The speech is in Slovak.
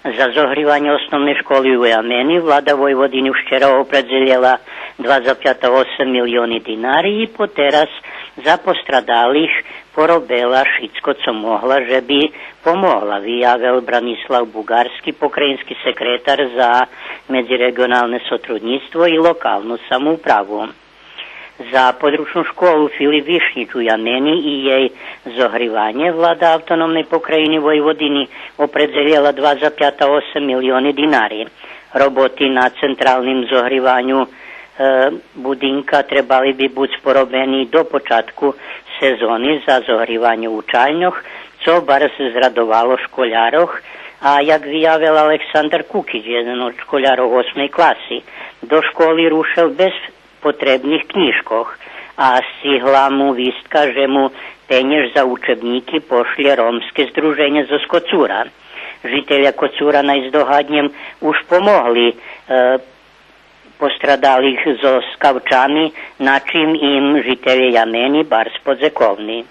Za zohrívanie osnovnej školy u Jameni vlada Vojvodiny už včera opredzeljela 2,8 milióny dinári i poteraz za postradalih porobila šitsko, co mohla, že by pomohla, vyjavil Branislav Bugarski, pokrajinski sekretar za medziregionalne sotrudnictvo i lokalnu samoupravu. Za područnu školu Filip Višnjić u Jameni i jej zohrivanje vlada autonomnej pokrajini Vojvodini opredzeljela 2,8 milióny dinari. Roboti na centralnim zohrivanju budinka trebali bi biti sporobeni do počatku sezoni za zohrivanje u Čaljnjoh, co bar se zradovalo školjaroh, a jak vyjavil Aleksandar Kukić, jedan od školjarov 8. klasi, do školi rušel bez potrebnih knjižkoh, a stihla mu vistka, že mu penjež za učebniki pošlje romske združenje zo Skocura. Žitelja Kocura na izdohadnjem už pomogli postradalih zo skavčami, na čim im žitelje Jameni bar spodzekovni.